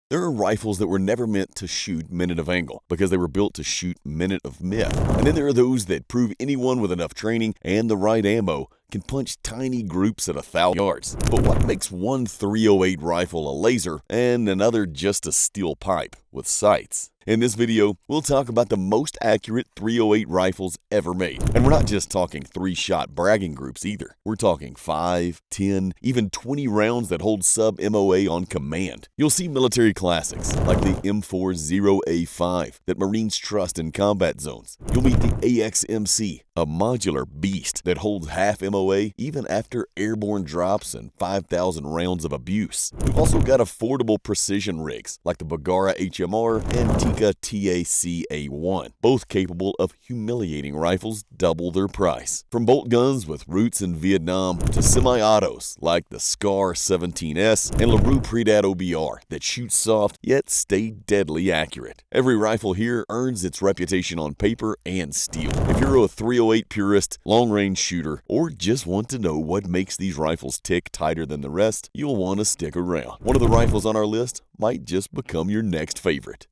There are rifles that were never meant to shoot minute of angle because they were built to shoot minute of myth. And then there are those that prove anyone with enough training and the right ammo can punch tiny groups at 1,000 yards. But what makes one .308 rifle a laser and another just a steel pipe with sights? In this video, we'll talk about the most accurate .308 rifles ever made. And we're not just talking 3-shot bragging groups either. We're talking 5, 10, even 20 rounds that hold sub-MOA on command. You'll see military classics like the M40A5 that Marines trust in combat zones. You'll meet the AXMC, a modular beast that holds half-MOA even after airborne drops and 5,000 rounds of abuse. We've also got affordable precision rigs like the Bergara HMR and Tikka TACA1, both capable of humiliating rifles double their price. From bolt guns with roots in Vietnam to semi-autos like the SCAR 17S and LaRue PredatOBR that shoot soft yet stay deadly accurate. Every rifle here earns its reputation on paper and steel. If you're a .308 purist, long-range shooter, or just want to know what makes these rifles tick tighter than the rest, you'll want to stick around. One of the rifles on our list might just become your next favorite.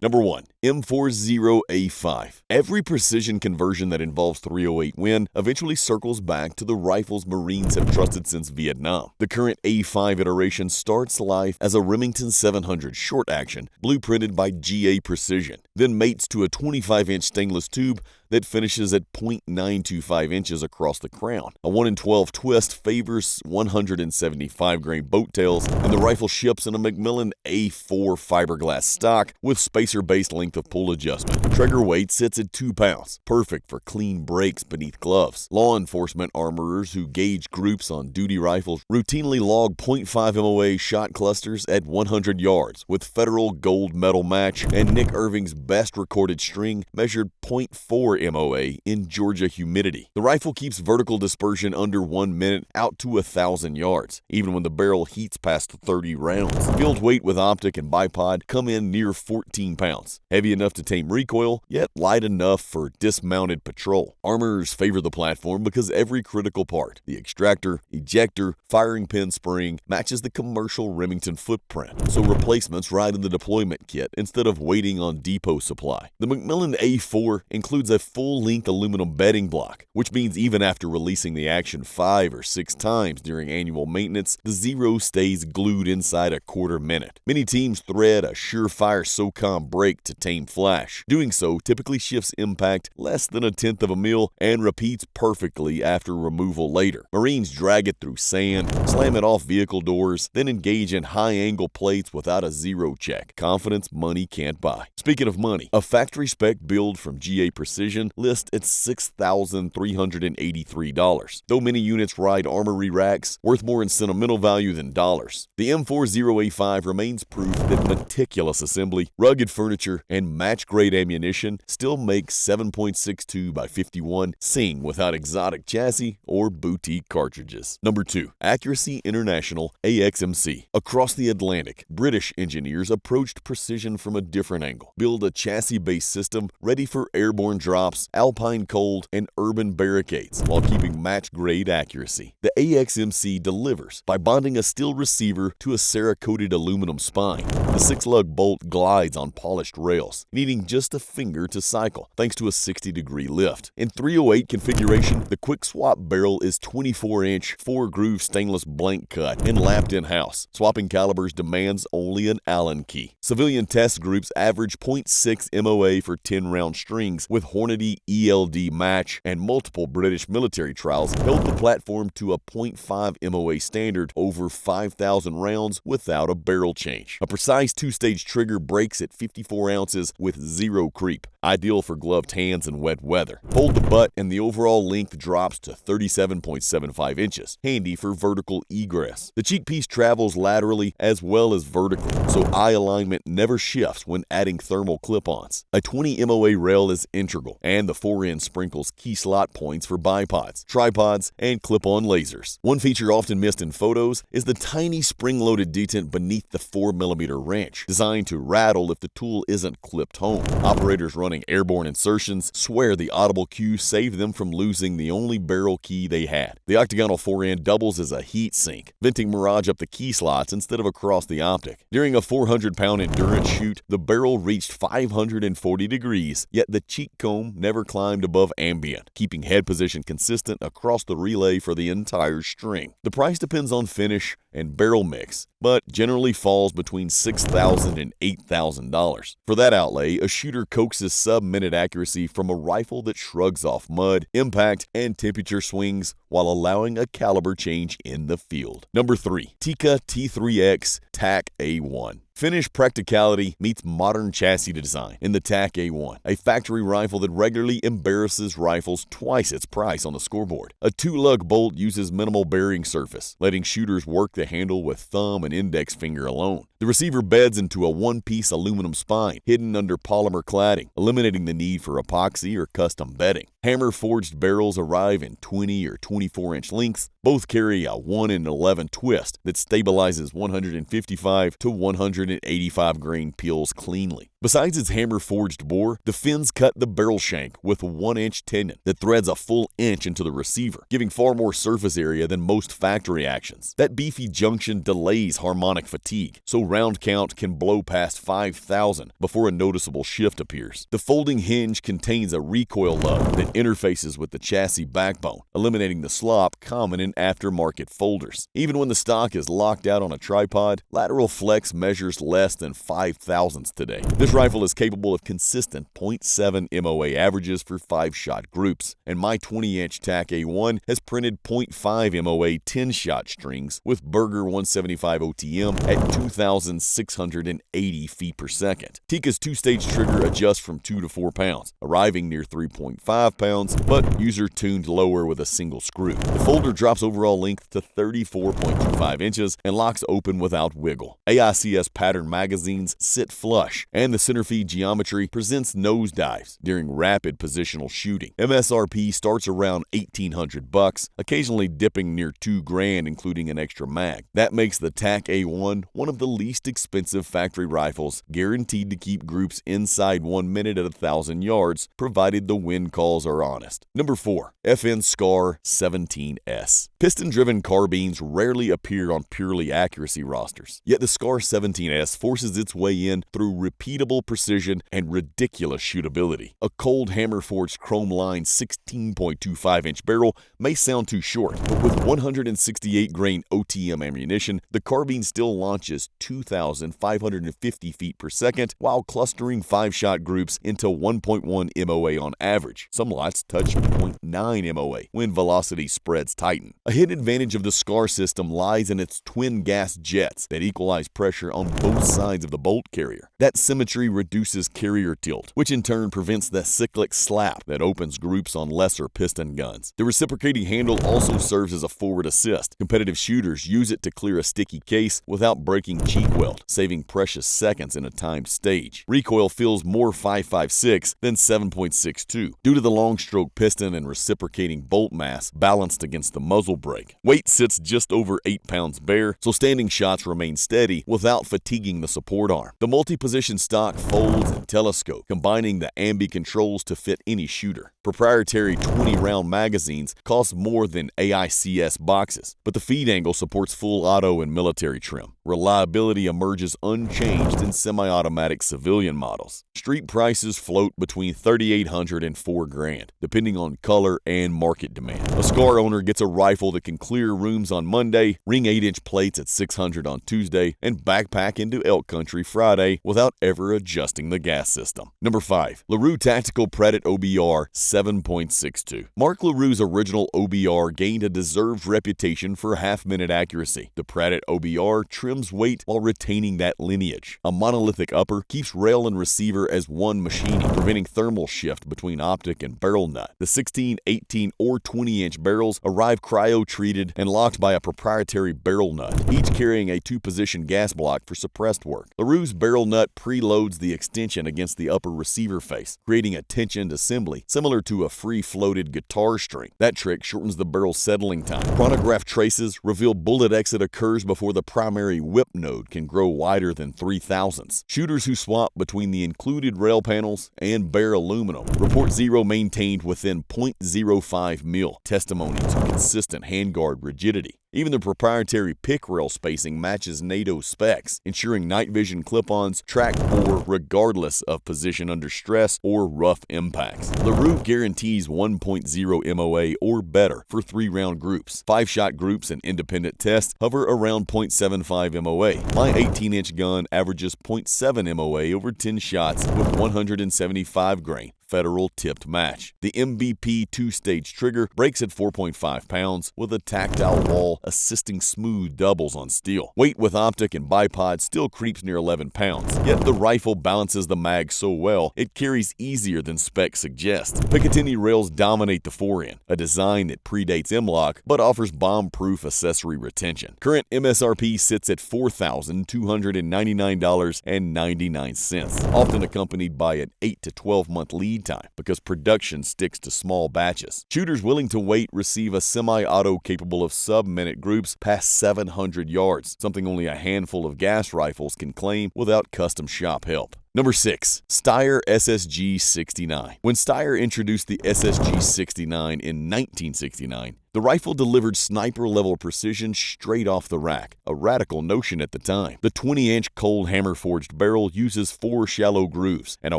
Number 1. M40A5. Every precision conversion that involves .308 Win eventually circles back to the rifles Marines have trusted since Vietnam. The current A5 iteration starts life as a Remington 700 short action, blueprinted by GA Precision, then mates to a 25-inch stainless tube that finishes at .925 inches across the crown. A 1 in 12 twist favors 175-grain boat tails, and the rifle ships in a Macmillan A4 fiberglass stock with spacer-based length of pull adjustment. Trigger weight sits at 2 pounds, perfect for clean breaks beneath gloves. Law enforcement armorers who gauge groups on duty rifles routinely log .5 MOA shot clusters at 100 yards, with federal gold medal match, and Nick Irving's best recorded string measured .4 MOA in Georgia humidity. The rifle keeps vertical dispersion under 1 minute out to 1,000 yards, even when the barrel heats past 30 rounds. Build weight with optic and bipod come in near 14 pounds. Heavy enough to tame recoil, yet light enough for dismounted patrol. Armorers favor the platform because every critical part, the extractor, ejector, firing pin spring, matches the commercial Remington footprint, so replacements ride in the deployment kit instead of waiting on depot supply. The Macmillan A4 includes a full-length aluminum bedding block, which means even after releasing the action 5 or 6 times during annual maintenance, the Zero stays glued inside a quarter minute. Many teams thread a surefire SOCOM brake to tame flash. Doing so typically shifts impact less than 1/10 of a mil and repeats perfectly after removal later. Marines drag it through sand, slam it off vehicle doors, then engage in high-angle plates without a zero check. Confidence money can't buy. Speaking of money, a factory-spec build from GA Precision list at $6,383. Though many units ride armory racks, worth more in sentimental value than dollars. The M40A5 remains proof that meticulous assembly, rugged furniture, and match-grade ammunition still make 7.62 by 51 sing without exotic chassis or boutique cartridges. Number 2. Accuracy International AXMC. Across the Atlantic, British engineers approached precision from a different angle. Build a chassis-based system ready for airborne drops, alpine cold, and urban barricades while keeping match-grade accuracy. The AXMC delivers by bonding a steel receiver to a Cerakoted aluminum spine. The 6-lug bolt glides on polished rails, needing just a finger to cycle thanks to a 60-degree lift. In .308 configuration, the quick swap barrel is 24-inch 4-groove stainless blank cut and lapped in-house. Swapping calibers demands only an Allen key. Civilian test groups average .6 MOA for 10-round strings, with Hornady ELD match and multiple British military trials held the platform to a .5 MOA standard over 5,000 rounds without a barrel change. A precise 2-stage trigger breaks at 54 ounces with zero creep, ideal for gloved hands in wet weather. Hold the butt and the overall length drops to 37.75 inches, handy for vertical egress. The cheek piece travels laterally as well as vertically, so eye alignment never shifts when adding thermal clip-ons. A 20 MOA rail is integral, and the 4N sprinkles key slot points for bipods, tripods, and clip-on lasers. One feature often missed in photos is the tiny spring-loaded detent beneath the 4mm wrench, designed to rattle if the tool isn't clipped home. Operators run running airborne insertions swear the audible cue saved them from losing the only barrel key they had. The octagonal forend doubles as a heat sink, venting mirage up the key slots instead of across the optic. During a 400-pound endurance shoot, the barrel reached 540 degrees, yet the cheek comb never climbed above ambient, keeping head position consistent across the relay for the entire string. The price depends on finish and barrel mix, but generally falls between $6,000 and $8,000. For that outlay, a shooter coaxes sub-minute accuracy from a rifle that shrugs off mud, impact, and temperature swings while allowing a caliber change in the field. Number 3. Tikka T3X TAC A1. Finished practicality meets modern chassis design in the TAC A1, a factory rifle that regularly embarrasses rifles twice its price on the scoreboard. A 2-lug bolt uses minimal bearing surface, letting shooters work the handle with thumb and index finger alone. The receiver beds into a one-piece aluminum spine hidden under polymer cladding, eliminating the need for epoxy or custom bedding. Hammer-forged barrels arrive in 20 or 24-inch lengths. Both carry a 1 in 11 twist that stabilizes 155 to 185 grain peels cleanly. Besides its hammer-forged bore, the fins cut the barrel shank with a 1-inch tenon that threads a full inch into the receiver, giving far more surface area than most factory actions. That beefy junction delays harmonic fatigue, so round count can blow past 5,000 before a noticeable shift appears. The folding hinge contains a recoil lug that interfaces with the chassis backbone, eliminating the slop common in aftermarket folders. Even when the stock is locked out on a tripod, lateral flex measures less than 5/1000ths today. This rifle is capable of consistent .7 MOA averages for 5-shot groups, and my 20-inch TAC A1 has printed .5 MOA 10-shot strings with Bergara 175 OTM at 2,680 feet per second. Tikka's 2-stage trigger adjusts from 2 to 4 pounds, arriving near 3.5 pounds, but user-tuned lower with a single screw. The folder drops overall length to 34.25 inches and locks open without wiggle. AICS pattern magazines sit flush, and the center feed geometry presents nosedives during rapid positional shooting. MSRP starts around $1,800, occasionally dipping near $2,000 including an extra mag. That makes the TAC A1 one of the least expensive factory rifles, guaranteed to keep groups inside 1 minute at 1,000 yards, provided the wind calls are honest. Number 4. FN SCAR 17S. Piston-driven carbines rarely appear on purely accuracy rosters, yet the SCAR 17S forces its way in through repeatable precision and ridiculous shootability. A cold hammer-forged chrome-lined 16.25-inch barrel may sound too short, but with 168 grain OTM ammunition, the carbine still launches 2,550 feet per second while clustering 5-shot groups into 1.1 MOA on average. Some lots touch 0.9 MOA when velocity spreads tighten. A hidden advantage of the SCAR system lies in its twin gas jets that equalize pressure on both sides of the bolt carrier. That symmetry reduces carrier tilt, which in turn prevents the cyclic slap that opens groups on lesser piston guns. The reciprocating handle also serves as a forward assist. Competitive shooters use it to clear a sticky case without breaking cheek weld, saving precious seconds in a timed stage. Recoil feels more 5.56 than 7.62 due to the long stroke piston and reciprocating bolt mass balanced against the muzzle brake. Weight sits just over 8 pounds bare, so standing shots remain steady without fatiguing the support arm. The multi-position stock folds and telescope, combining the ambi controls to fit any shooter. Proprietary 20-round magazines cost more than AICS boxes, but the feed angle supports full auto and military trim. Reliability emerges unchanged in semi-automatic civilian models. Street prices float between $3,800 and $4,000, depending on color and market demand. A SCAR owner gets a rifle that can clear rooms on Monday, ring 8-inch plates at $600 on Tuesday, and backpack into elk country Friday without ever adjusting the gas system. Number 5. LaRue Tactical PredatOBR 7.62. Mark LaRue's original OBR gained a deserved reputation for half-minute accuracy. The PredatOBR trims weight while retaining that lineage. A monolithic upper keeps rail and receiver as one machining, preventing thermal shift between optic and barrel nut. The 16, 18, or 20-inch barrels arrive cryo-treated and locked by a proprietary barrel nut, each carrying a 2-position gas block for suppressed work. LaRue's barrel nut preloads the extension against the upper receiver face, creating a tensioned assembly similar to a free-floated guitar string. That trick shortens the barrel settling time. Chronograph traces reveal bullet exit occurs before the primary whip node can grow wider than 3/1000ths. Shooters who swap between the included rail panels and bare aluminum report zero maintained within 0.05 mil, testimony to consistent handguard rigidity. Even the proprietary pick rail spacing matches NATO specs, ensuring night vision clip-ons track bore regardless of position under stress or rough impacts. LaRue guarantees 1.0 MOA or better for 3-round groups. 5-shot groups and independent tests hover around 0.75 MOA. My 18-inch gun averages 0.7 MOA over 10 shots with 175 grain. Federal tipped match. The MVP 2-stage trigger breaks at 4.5 pounds with a tactile wall assisting smooth doubles on steel. Weight with optic and bipod still creeps near 11 pounds, yet the rifle balances the mag so well it carries easier than specs suggest. Picatinny rails dominate the forend, a design that predates M-LOK but offers bomb-proof accessory retention. Current MSRP sits at $4,299.99, often accompanied by an 8 to 12 month lead time because production sticks to small batches. Shooters willing to wait receive a semi-auto capable of sub-minute groups past 700 yards, something only a handful of gas rifles can claim without custom shop help. Number 6. Steyr SSG-69. When Steyr introduced the SSG-69 in 1969, the rifle delivered sniper-level precision straight off the rack, a radical notion at the time. The 20-inch cold hammer-forged barrel uses 4 shallow grooves and a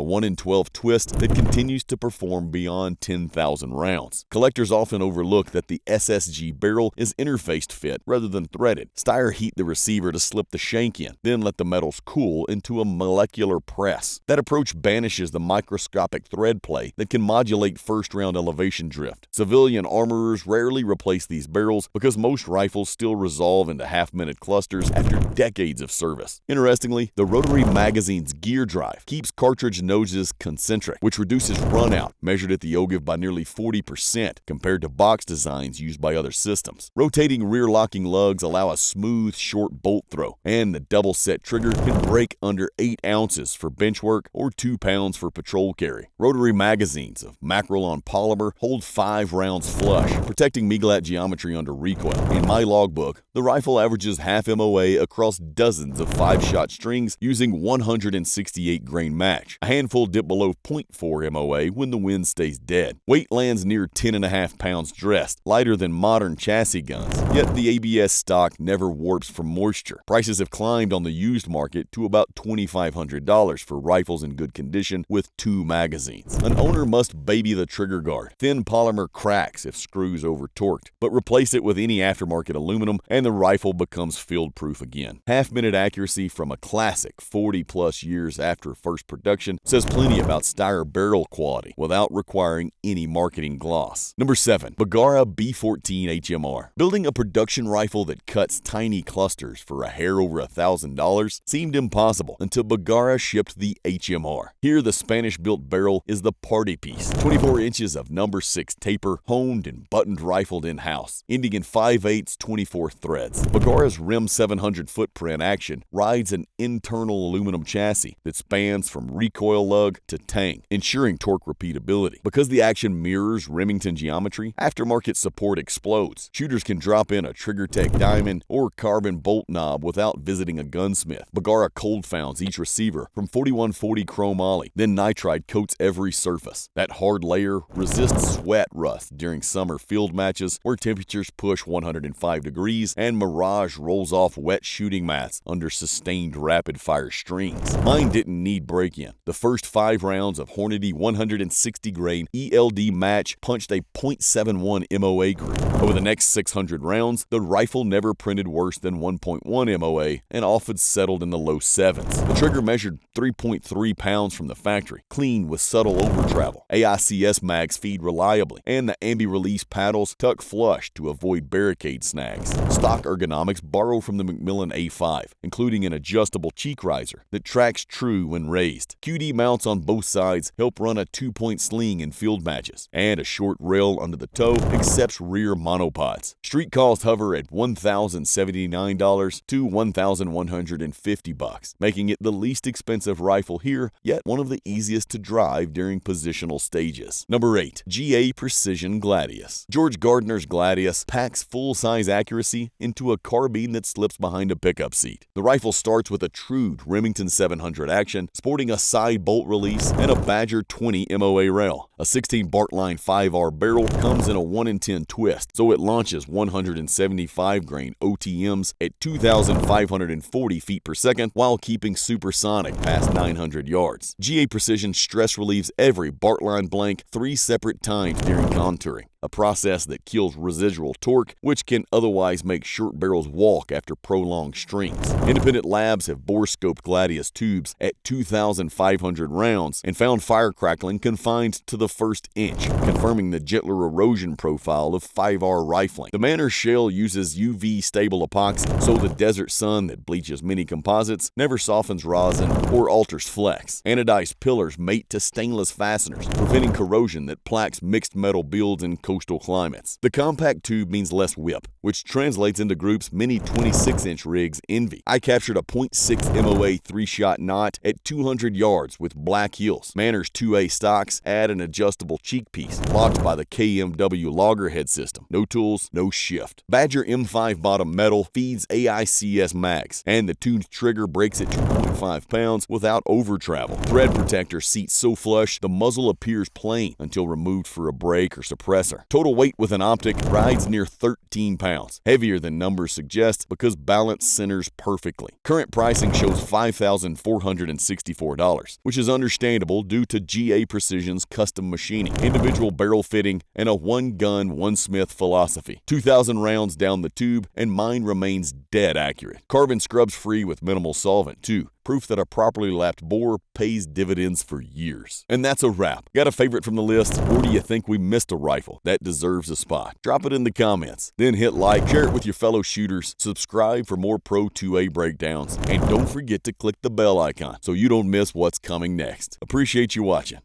1 in 12 twist that continues to perform beyond 10,000 rounds. Collectors often overlook that the SSG barrel is interfaced fit rather than threaded. Steyr heat the receiver to slip the shank in, then let the metals cool into a molecular press. That approach banishes the microscopic thread play that can modulate first-round elevation drift. Civilian armorers rarely replace these barrels because most rifles still resolve into half-minute clusters after decades of service. Interestingly, the rotary magazine's gear drive keeps cartridge noses concentric, which reduces runout, measured at the ogive by nearly 40% compared to box designs used by other systems. Rotating rear-locking lugs allow a smooth, short bolt throw, and the double-set trigger can break under 8 ounces for bench work or 2 pounds for patrol carry. Rotary magazines of Macrolon polymer hold 5 rounds flush, protecting Miglat geometry under recoil. In my logbook, the rifle averages half MOA across dozens of 5-shot strings using 168 grain match. A handful dip below 0.4 MOA when the wind stays dead. Weight lands near 10.5 pounds dressed, lighter than modern chassis guns, yet the ABS stock never warps from moisture. Prices have climbed on the used market to about $2,500 for rifles in good condition with 2 magazines. An owner must baby the trigger guard. Thin polymer cracks if screws over torqued, but replace it with any aftermarket aluminum and the rifle becomes field-proof again. Half-minute accuracy from a classic 40-plus years after first production says plenty about Steyr barrel quality without requiring any marketing gloss. Number 7. Bergara B14 HMR. Building a production rifle that cuts tiny clusters for a hair over $1,000 seemed impossible until Bergara shipped the HMR. Here, the Spanish-built barrel is the party piece. 24 inches of number 6 taper, honed and buttoned rifled in-house, ending in 5/8 24 threads. Bergara's RIM 700 footprint action rides an internal aluminum chassis that spans from recoil lug to tang, ensuring torque repeatability. Because the action mirrors Remington geometry, aftermarket support explodes. Shooters can drop in a TriggerTech diamond or carbon bolt knob without visiting a gunsmith. Bergara cold founds each receiver from 4140 chrome ollie, then nitride coats every surface. That hard layer resists sweat rust during summer field matches where temperatures push 105 degrees and Mirage rolls off wet shooting mats under sustained rapid-fire strings. Mine didn't need break-in. The first 5 rounds of Hornady 160 grain ELD match punched a .71 MOA group. Over the next 600 rounds, the rifle never printed worse than 1.1 MOA and often settled in the low 7s. The trigger measured 3.3 pounds from the factory, clean with subtle over-travel. AICS mags feed reliably, and the ambi-release paddles tuck flush to avoid barricade snags. Stock ergonomics borrow from the Macmillan A5, including an adjustable cheek riser that tracks true when raised. QD mounts on both sides help run a 2-point sling in field matches, and a short rail under the toe accepts rear monopods. Street costs hover at $1,079 to $1,150, making it the least expensive rifle here, yet one of the easiest to drive during positional stages. Number 8. GA Precision Gladius. George Gardner's Gladius packs full-size accuracy into a carbine that slips behind a pickup seat. The rifle starts with a true Remington 700 action, sporting a side bolt release and a Badger 20 MOA rail. A 16 Bartline 5R barrel comes in a 1 in 10 twist, so it launches 175 grain OTMs at 2,540 feet per second while keeping supersonic past 900 yards. GA Precision stress relieves every Bartline blank 3 separate times during contouring, a process that kills residual torque, which can otherwise make short barrels walk after prolonged strings. Independent labs have bore-scoped Gladius tubes at 2,500 rounds and found fire crackling confined to the first inch, confirming the gentler erosion profile of 5R rifling. The Manor shell uses UV-stable epoxy, so the desert sun that bleaches many composites never softens rosin or alters flex. Anodized pillars mate to stainless fasteners, preventing corrosion that plaques mixed metal builds in coastal climates. The compact tube means less whip, which translates into groups many 26-inch rigs envy. I captured a .6 MOA 3-shot knot at 200 yards with black heels. Manor's 2A stocks add an adjustable cheek piece, locked by the KMW loggerhead system. No tools, no shift. Badger M5 bottom metal feeds AICS mags, and the tuned trigger breaks at 2.5 pounds without over travel. Thread protector seats so flush the muzzle appears plain until removed for a brake or suppressor. Total weight with an optic rides near 13 pounds, heavier than numbers suggest because balance centers perfectly. Current pricing shows $5,464, which is understandable due to GA Precision's custom machining, individual barrel fitting, and a one-gun, one-smith philosophy. 2,000 rounds down the tube, and mine remains dead accurate. Carbon scrubs free with minimal solvent, too. Proof that a properly lapped bore pays dividends for years. And that's a wrap. Got a favorite from the list, or do you think we missed a rifle that deserves a spot? Drop it in the comments. Then hit like, share it with your fellow shooters, subscribe for more Pro 2A breakdowns, and don't forget to click the bell icon so you don't miss what's coming next. Appreciate you watching.